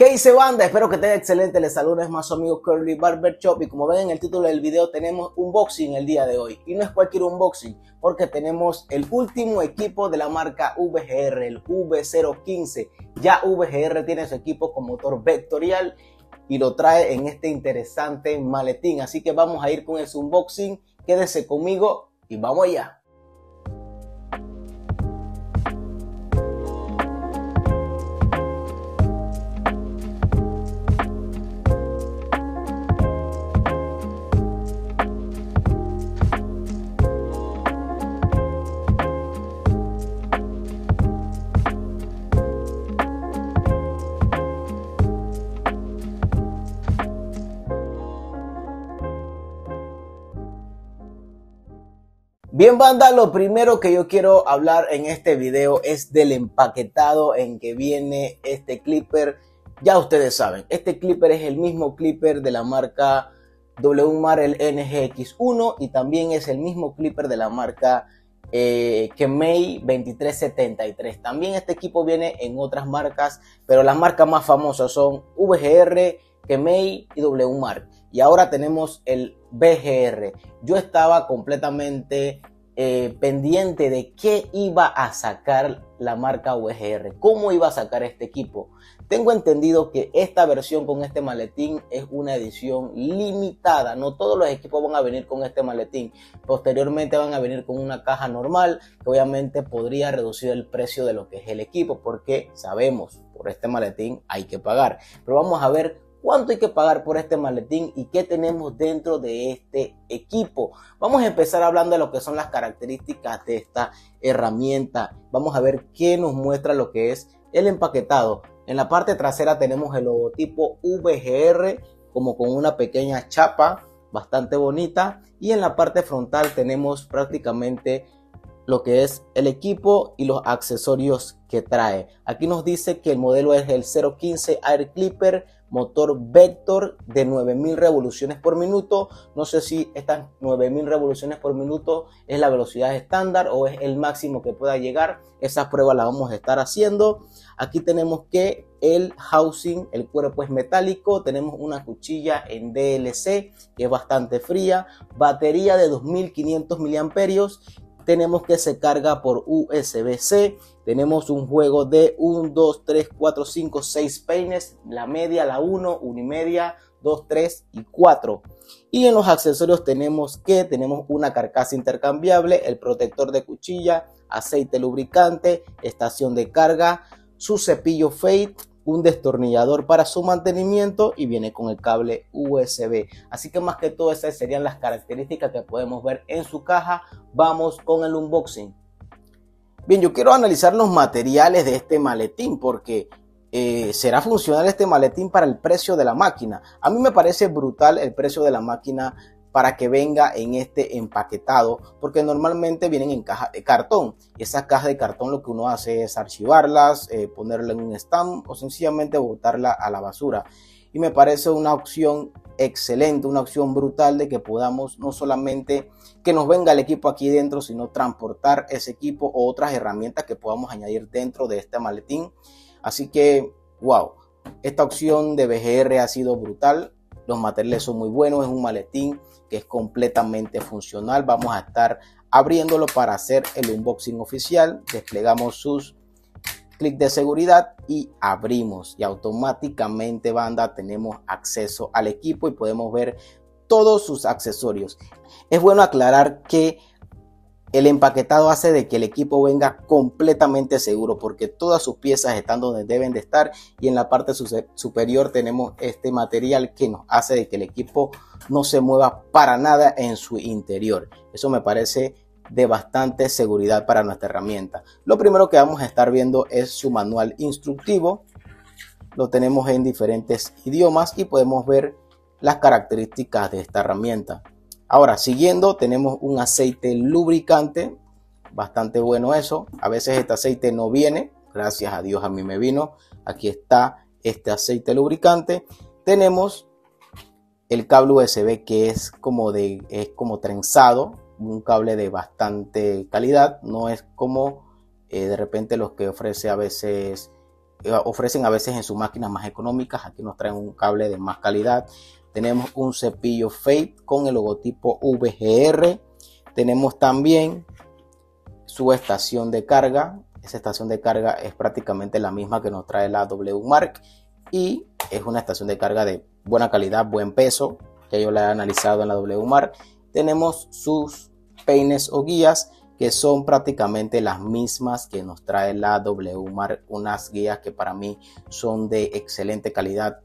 ¿Qué dice banda? Espero que estén excelentes. Les saluda más su amigo Curly Barber Shop y como ven en el título del video tenemos unboxing el día de hoy. Y no es cualquier unboxing porque tenemos el último equipo de la marca VGR, el V015. Ya VGR tiene su equipo con motor vectorial y lo trae en este interesante maletín. Así que vamos a ir con ese unboxing. Quédese conmigo y vamos allá. Bien banda, lo primero que yo quiero hablar en este video es del empaquetado en que viene este clipper. Ya ustedes saben, este clipper es el mismo clipper de la marca WMAR, el NGX1, y también es el mismo clipper de la marca Kemei 2373. También este equipo viene en otras marcas, pero las marcas más famosas son VGR, Kemei y WMAR. Y ahora tenemos el VGR. Yo estaba completamente pendiente de qué iba a sacar la marca VGR, cómo iba a sacar este equipo. Tengo entendido que esta versión con este maletín es una edición limitada. No todos los equipos van a venir con este maletín. Posteriormente van a venir con una caja normal, que obviamente podría reducir el precio de lo que es el equipo, porque sabemos, por este maletín hay que pagar. Pero vamos a ver cuánto hay que pagar por este maletín y qué tenemos dentro de este equipo. Vamos a empezar hablando de lo que son las características de esta herramienta. Vamos a ver qué nos muestra lo que es el empaquetado. En la parte trasera tenemos el logotipo VGR como con una pequeña chapa bastante bonita, y en la parte frontal tenemos prácticamente lo que es el equipo y los accesorios que trae. Aquí nos dice que el modelo es el 015 Air Clipper, motor Vector de 9000 revoluciones por minuto. No sé si estas 9000 revoluciones por minuto es la velocidad estándar o es el máximo que pueda llegar. Esa prueba la vamos a estar haciendo. Aquí tenemos que el housing, el cuerpo es metálico. Tenemos una cuchilla en DLC que es bastante fría. Batería de 2500 miliamperios. Tenemos que se carga por USB-C. Tenemos un juego de 1, 2, 3, 4, 5, 6 peines. La media, la 1, 1 y media, 2, 3 y 4. Y en los accesorios tenemos una carcasa intercambiable, el protector de cuchilla, aceite lubricante, estación de carga, su cepillo Fade, un destornillador para su mantenimiento y viene con el cable USB. Así que más que todo esas serían las características que podemos ver en su caja. Vamos con el unboxing. Bien, yo quiero analizar los materiales de este maletín porque será funcional este maletín para el precio de la máquina. A mí me parece brutal el precio de la máquina para que venga en este empaquetado, porque normalmente vienen en caja de cartón, y esas cajas de cartón lo que uno hace es archivarlas, ponerla en un stand o sencillamente botarla a la basura. Y me parece una opción excelente, una opción brutal de que podamos no solamente que nos venga el equipo aquí dentro, sino transportar ese equipo o otras herramientas que podamos añadir dentro de este maletín. Así que wow, esta opción de VGR ha sido brutal. Los materiales son muy buenos, es un maletín que es completamente funcional. Vamos a estar abriéndolo para hacer el unboxing oficial. Desplegamos sus clics de seguridad y abrimos. Y automáticamente, banda, tenemos acceso al equipo y podemos ver todos sus accesorios. Es bueno aclarar que el empaquetado hace de que el equipo venga completamente seguro, porque todas sus piezas están donde deben de estar, y en la parte superior tenemos este material que nos hace de que el equipo no se mueva para nada en su interior. Eso me parece de bastante seguridad para nuestra herramienta. Lo primero que vamos a estar viendo es su manual instructivo. Lo tenemos en diferentes idiomas y podemos ver las características de esta herramienta. Ahora, siguiendo, tenemos un aceite lubricante, bastante bueno eso. A veces este aceite no viene, gracias a Dios a mí me vino. Aquí está este aceite lubricante. Tenemos el cable USB que es como trenzado, un cable de bastante calidad. No es como de repente los que ofrece a veces ofrecen a veces en sus máquinas más económicas. Aquí nos traen un cable de más calidad. Tenemos un cepillo Fade con el logotipo VGR. Tenemos también su estación de carga. Esa estación de carga es prácticamente la misma que nos trae la W-Mark y es una estación de carga de buena calidad, buen peso, que yo la he analizado en la W-Mark. Tenemos sus peines o guías que son prácticamente las mismas que nos trae la W-Mark, unas guías que para mí son de excelente calidad,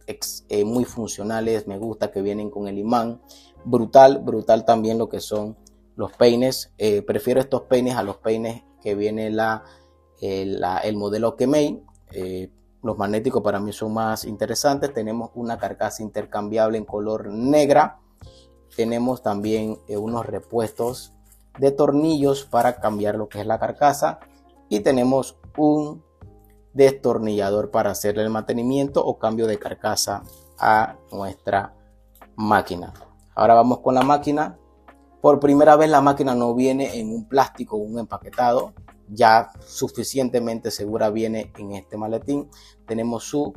muy funcionales. Me gusta que vienen con el imán, brutal también lo que son los peines. Prefiero estos peines a los peines que viene el modelo Kemei. Los magnéticos para mí son más interesantes. Tenemos una carcasa intercambiable en color negra. Tenemos también unos repuestos de tornillos para cambiar lo que es la carcasa. Y tenemos un destornillador para hacerle el mantenimiento o cambio de carcasa a nuestra máquina. Ahora vamos con la máquina. Por primera vez la máquina no viene en un plástico o un empaquetado. Ya suficientemente segura viene en este maletín. Tenemos su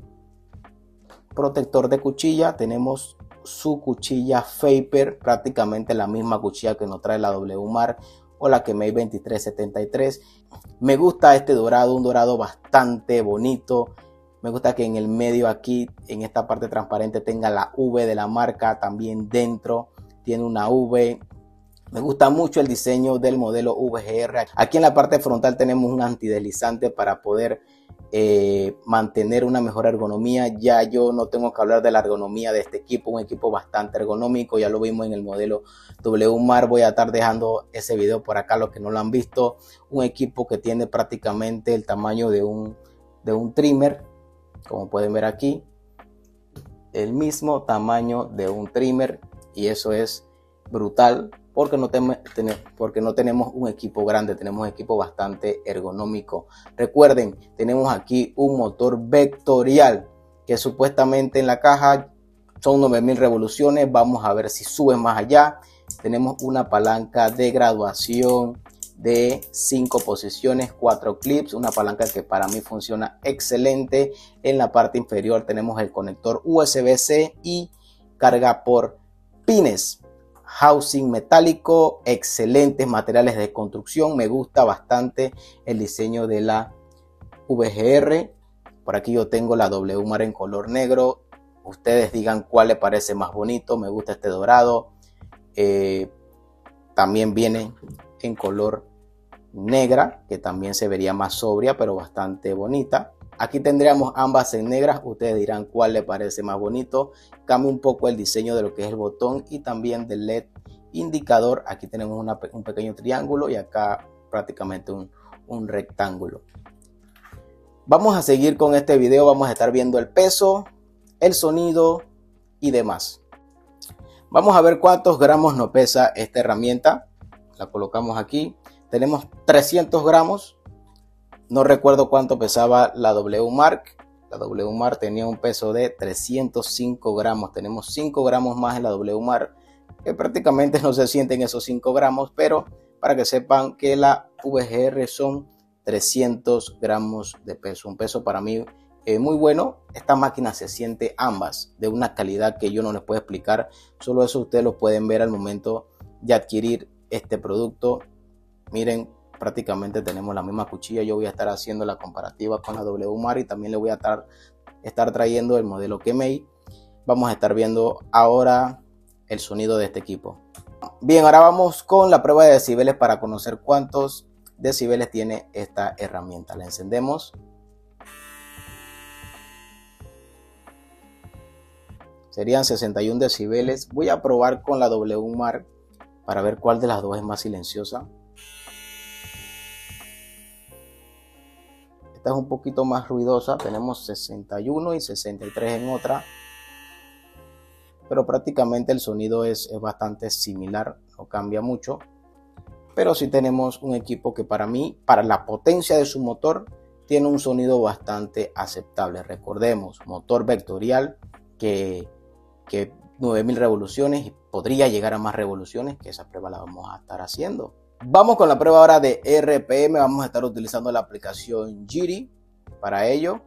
protector de cuchilla, tenemos su cuchilla Vapor, prácticamente la misma cuchilla que nos trae la W-Mark o la Kemei 2373. Me gusta este dorado, un dorado bastante bonito. Me gusta que en el medio aquí, en esta parte transparente, tenga la V de la marca. También dentro tiene una V. Me gusta mucho el diseño del modelo VGR. Aquí en la parte frontal tenemos un antideslizante para poder mantener una mejor ergonomía. Ya yo no tengo que hablar de la ergonomía de este equipo, un equipo bastante ergonómico. Ya lo vimos en el modelo W-Mark. Voy a estar dejando ese video por acá, los que no lo han visto. Un equipo que tiene prácticamente el tamaño de un trimmer, como pueden ver aquí. El mismo tamaño de un trimmer, y eso es brutal. Porque no tenemos un equipo grande, tenemos un equipo bastante ergonómico. Recuerden, tenemos aquí un motor vectorial que supuestamente en la caja son 9000 revoluciones. Vamos a ver si sube más allá. Tenemos una palanca de graduación de 5 posiciones, 4 clips, una palanca que para mí funciona excelente. En la parte inferior tenemos el conector USB-C y carga por pines. Housing metálico, excelentes materiales de construcción. Me gusta bastante el diseño de la VGR. Por aquí yo tengo la W-Mark en color negro. Ustedes digan cuál les parece más bonito. Me gusta este dorado. También viene en color negra, que también se vería más sobria, pero bastante bonita. Aquí tendríamos ambas en negras. Ustedes dirán cuál les parece más bonito. Cambia un poco el diseño de lo que es el botón y también del LED indicador. Aquí tenemos un pequeño triángulo y acá prácticamente un rectángulo. Vamos a seguir con este video. Vamos a estar viendo el peso, el sonido y demás. Vamos a ver cuántos gramos nos pesa esta herramienta. La colocamos aquí. Tenemos 300 gramos. No recuerdo cuánto pesaba la W-Mark. La W-Mark tenía un peso de 305 gramos. Tenemos 5 gramos más en la W-Mark, que prácticamente no se sienten esos 5 gramos, pero para que sepan que la VGR son 300 gramos de peso. Un peso para mí muy bueno. Esta máquina se siente ambas de una calidad que yo no les puedo explicar. Solo eso ustedes lo pueden ver al momento de adquirir este producto. Miren, prácticamente tenemos la misma cuchilla. Yo voy a estar haciendo la comparativa con la W-Mark y también le voy a estar trayendo el modelo Kemei. Vamos a estar viendo ahora el sonido de este equipo. Bien, ahora vamos con la prueba de decibeles para conocer cuántos decibeles tiene esta herramienta. La encendemos. Serían 61 decibeles. Voy a probar con la W-Mark para ver cuál de las dos es más silenciosa. Esta es un poquito más ruidosa. Tenemos 61 y 63 en otra. Pero prácticamente el sonido es bastante similar. No cambia mucho. Pero sí tenemos un equipo que para mí, para la potencia de su motor, tiene un sonido bastante aceptable. Recordemos, motor vectorial que 9000 revoluciones y podría llegar a más revoluciones, que esa prueba la vamos a estar haciendo. Vamos con la prueba ahora de RPM. Vamos a estar utilizando la aplicación Jiri para ello.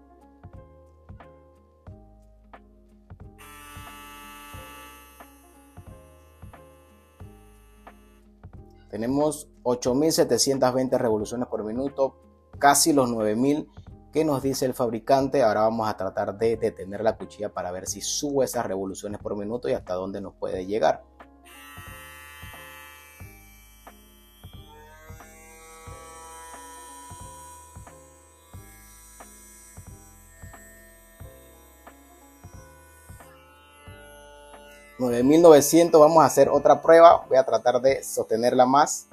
Tenemos 8.720 revoluciones por minuto, casi los 9.000 que nos dice el fabricante. Ahora vamos a tratar de detener la cuchilla para ver si sube esas revoluciones por minuto y hasta dónde nos puede llegar. $9.900. Vamos a hacer otra prueba. Voy a tratar de sostenerla más.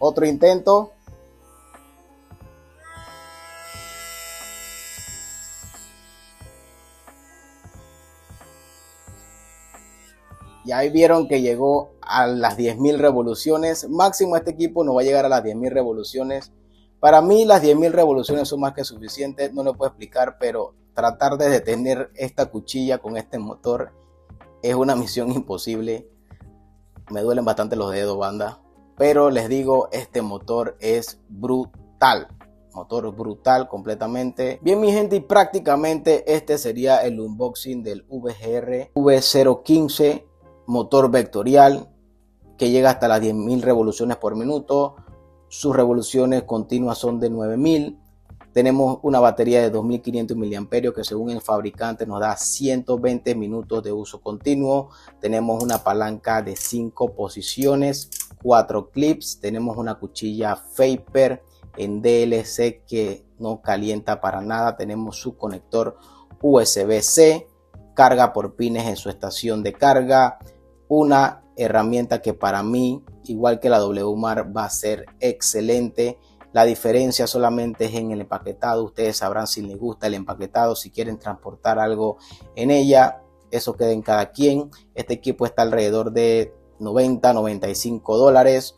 Otro intento. Y ahí vieron que llegó a las 10.000 revoluciones. Máximo este equipo no va a llegar a las 10.000 revoluciones. Para mí las 10.000 revoluciones son más que suficientes. No lo puedo explicar, pero tratar de detener esta cuchilla con este motor es una misión imposible. Me duelen bastante los dedos, banda. Pero les digo, este motor es brutal. Motor brutal completamente. Bien, mi gente, y prácticamente este sería el unboxing del VGR V015. Motor vectorial que llega hasta las 10.000 revoluciones por minuto. Sus revoluciones continuas son de 9.000. Tenemos una batería de 2.500 mAh que según el fabricante nos da 120 minutos de uso continuo. Tenemos una palanca de 5 posiciones, 4 clips. Tenemos una cuchilla Vapor en DLC que no calienta para nada. Tenemos su conector USB-C, carga por pines en su estación de carga. Una herramienta que para mí, igual que la WMAR, va a ser excelente. La diferencia solamente es en el empaquetado. Ustedes sabrán si les gusta el empaquetado, si quieren transportar algo en ella. Eso queda en cada quien. Este equipo está alrededor de $90-95.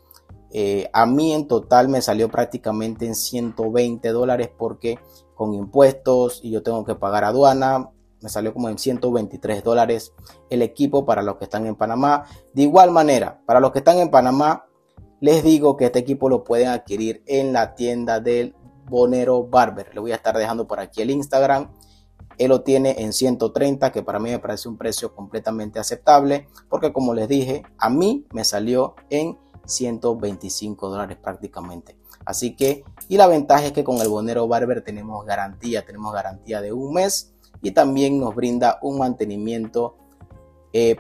A mí en total me salió prácticamente en $120 porque con impuestos y yo tengo que pagar aduana. Me salió como en $123 el equipo para los que están en Panamá. De igual manera, para los que están en Panamá, les digo que este equipo lo pueden adquirir en la tienda del Bonero Barber. Le voy a estar dejando por aquí el Instagram. Él lo tiene en 130, que para mí me parece un precio completamente aceptable, porque como les dije, a mí me salió en $125 prácticamente. Así que, y la ventaja es que con el Bonero Barber tenemos garantía de un mes. Y también nos brinda un mantenimiento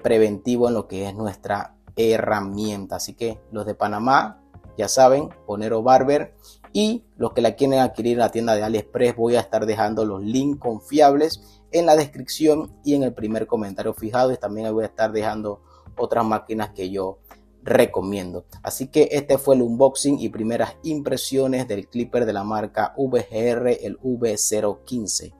preventivo en lo que es nuestra herramienta. Así que los de Panamá, ya saben, Bonero Barber. Y los que la quieren adquirir en la tienda de AliExpress, voy a estar dejando los links confiables en la descripción y en el primer comentario fijado. Y también voy a estar dejando otras máquinas que yo recomiendo. Así que este fue el unboxing y primeras impresiones del clipper de la marca VGR, el V015.